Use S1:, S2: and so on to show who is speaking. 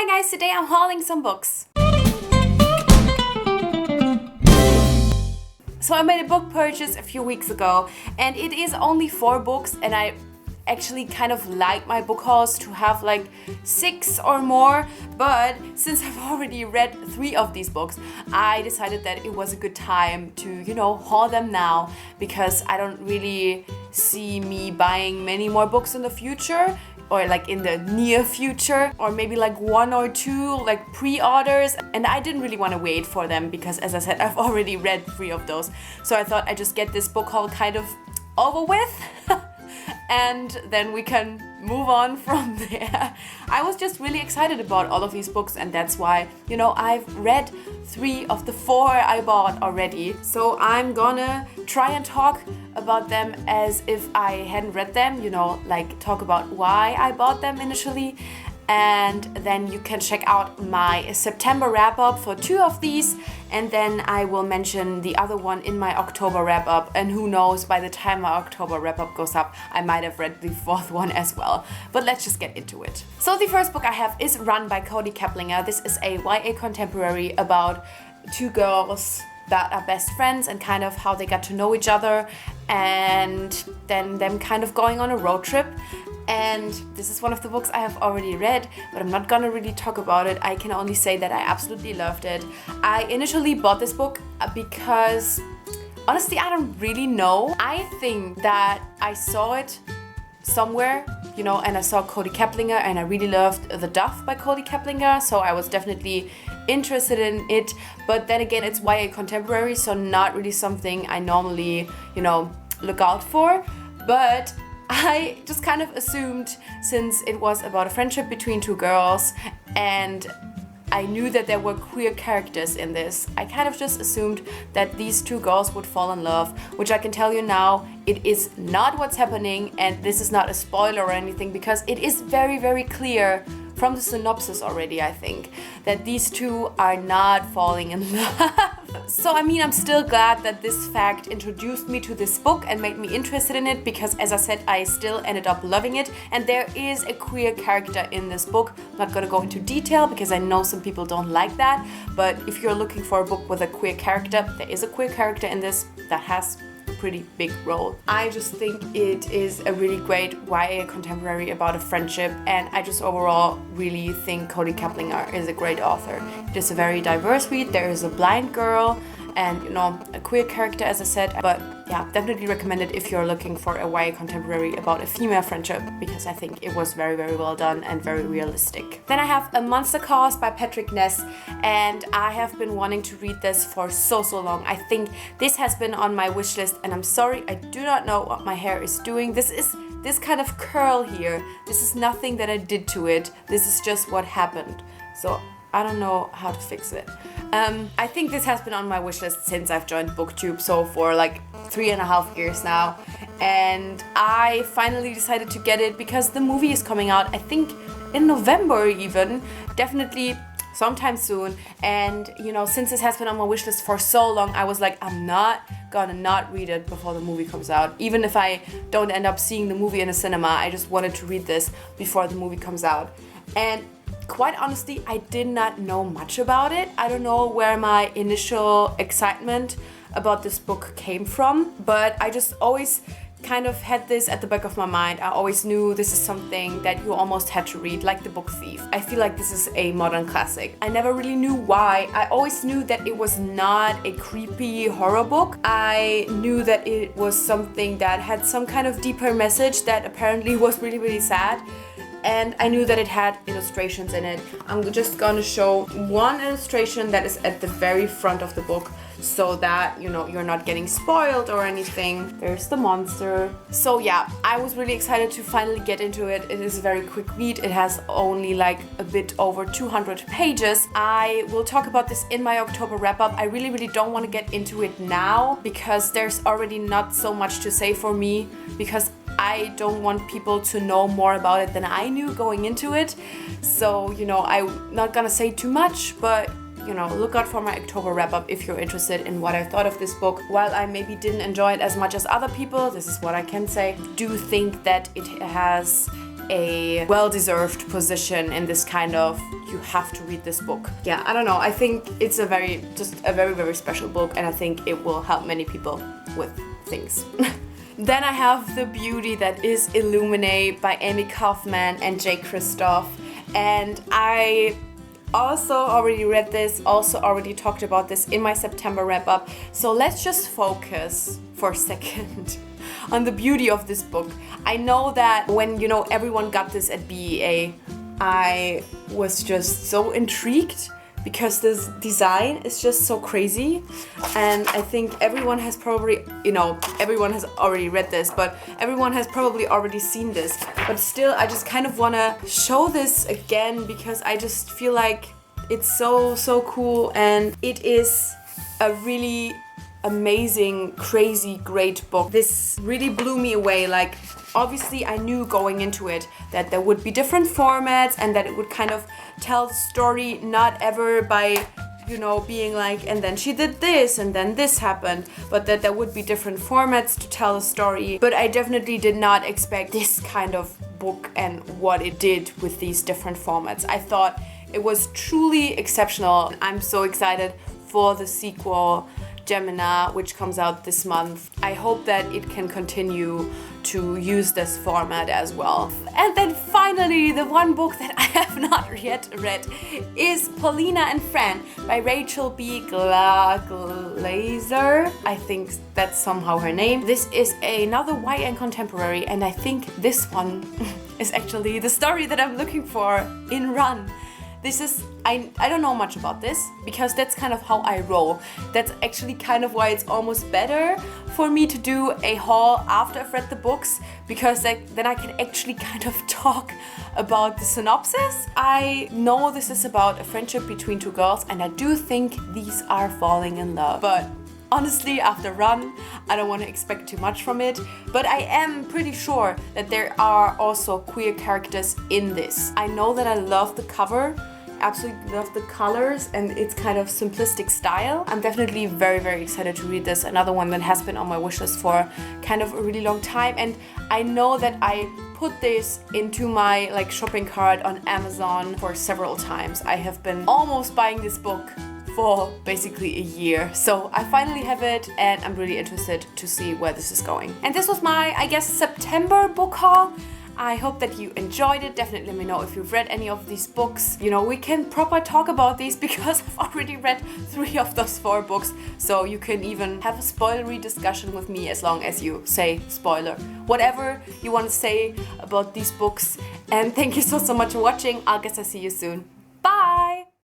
S1: Hi guys, today I'm hauling some books. So I made a book purchase a few weeks ago and it is only 4 books, and I actually kind of like my book hauls to have like 6 or more, but since I've already read 3 of these books, I decided that it was a good time to, haul them now, because I don't really see me buying many more books in the future, or like in the near future, or maybe like 1 or 2 like pre-orders, and I didn't really want to wait for them because, as I said, I've already read 3 of those, so I thought I'd just get this book haul kind of over with and then we can move on from there. I was just really excited about all of these books, and that's why, I've read 3 of the 4 I bought already. So I'm gonna try and talk about them as if I hadn't read them, like talk about why I bought them initially. And then you can check out my September wrap-up for 2 of these, and then I will mention the other one in my October wrap-up, and who knows, by the time my October wrap-up goes up, I might have read the 4th one as well. But let's just get into it. So the first book I have is Run by Cody Keplinger. This is a YA contemporary about 2 girls that are best friends and kind of how they got to know each other, and then them kind of going on a road trip. And this is one of the books I have already read, but I'm not gonna really talk about it. I can only say that I absolutely loved it. I initially bought this book because, honestly, I don't really know. I think that I saw it somewhere, and I saw Cody Keplinger, and I really loved The Duff by Cody Keplinger, so I was definitely interested in it. But then again, it's YA contemporary, so not really something I normally, look out for. But I just kind of assumed, since it was about a friendship between 2 girls and I knew that there were queer characters in this, I kind of just assumed that these 2 girls would fall in love, which I can tell you now, it is not what's happening, and this is not a spoiler or anything, because it is very, very clear from the synopsis already, I think, that these 2 are not falling in love. So I'm still glad that this fact introduced me to this book and made me interested in it, because, as I said, I still ended up loving it, and there is a queer character in this book. I'm not gonna go into detail because I know some people don't like that, but if you're looking for a book with a queer character, there is a queer character in this that has pretty big role. I just think it is a really great YA contemporary about a friendship, and I just overall really think Cody Keplinger is a great author. It is a very diverse read. There is a blind girl and a queer character, as I said, but yeah, definitely recommend it if you're looking for a YA contemporary about a female friendship, because I think it was very, very well done and very realistic. Then I have A Monster Calls by Patrick Ness, and I have been wanting to read this for so long. I think this has been on my wish list, and I'm sorry, I do not know what my hair is doing. This is this kind of curl here. This is nothing that I did to it. This is just what happened. So I don't know how to fix it. I think this has been on my wish list since I've joined BookTube, so for like 3.5 years now. And I finally decided to get it because the movie is coming out, I think in November even, definitely sometime soon. And since this has been on my wish list for so long, I was like, I'm not gonna not read it before the movie comes out. Even if I don't end up seeing the movie in a cinema, I just wanted to read this before the movie comes out. And quite honestly, I did not know much about it. I don't know where my initial excitement about this book came from, but I just always kind of had this at the back of my mind. I always knew this is something that you almost had to read, like The Book Thief. I feel like this is a modern classic. I never really knew why. I always knew that it was not a creepy horror book. I knew that it was something that had some kind of deeper message that apparently was really, really sad. And I knew that it had illustrations in it. I'm just gonna show one illustration that is at the very front of the book, so that you're not getting spoiled or anything. There's the monster. So yeah, I was really excited to finally get into it. It is a very quick read. It has only like a bit over 200 pages. I will talk about this in my October wrap-up. I really don't want to get into it now because there's already not so much to say for me, because I don't want people to know more about it than I knew going into it. So, I'm not gonna say too much, but look out for my October wrap-up if you're interested in what I thought of this book. While I maybe didn't enjoy it as much as other people, this is what I can say, do think that it has a well-deserved position in this kind of, you have to read this book. Yeah, I don't know. I think it's a very, very special book, and I think it will help many people with things. Then I have The Beauty That Is Illuminated by Amy Kaufman and Jay Kristoff. And I also already read this, also already talked about this in my September wrap-up. So let's just focus for a second on the beauty of this book. I know that when, everyone got this at BEA, I was just so intrigued because this design is just so crazy. And I think everyone has probably, everyone has already read this, but everyone has probably already seen this. But still, I just kind of want to show this again because I just feel like it's so cool, and it is a really amazing, crazy, great book. This really blew me away. Like, obviously I knew going into it that there would be different formats and that it would kind of tell the story not ever by, being like, and then she did this and then this happened, but that there would be different formats to tell the story. But I definitely did not expect this kind of book and what it did with these different formats. I thought it was truly exceptional. I'm so excited for the sequel, Gemina, which comes out this month. I hope that it can continue to use this format as well. And then finally, the one book that I have not yet read is Paula and Friend by Rachel B. Glaser. I think that's somehow her name. This is another YA contemporary, and I think this one is actually the story that I'm looking for in Run. This is, I don't know much about this because that's kind of how I roll. That's actually kind of why it's almost better for me to do a haul after I've read the books, because then I can actually kind of talk about the synopsis. I know this is about a friendship between two girls, and I do think these are falling in love. But honestly, after Run, I don't want to expect too much from it, but I am pretty sure that there are also queer characters in this. I know that I love the cover, absolutely love the colors, and it's kind of simplistic style. I'm definitely very excited to read this. Another one that has been on my wishlist for kind of a really long time, and I know that I put this into my shopping cart on Amazon for several times. I have been almost buying this book for basically a year. So I finally have it, and I'm really interested to see where this is going. And this was my, I guess, September book haul. I hope that you enjoyed it. Definitely let me know if you've read any of these books. We can proper talk about these because I've already read 3 of those 4 books. So you can even have a spoilery discussion with me as long as you say spoiler. Whatever you want to say about these books. And thank you so much for watching. I guess I'll see you soon.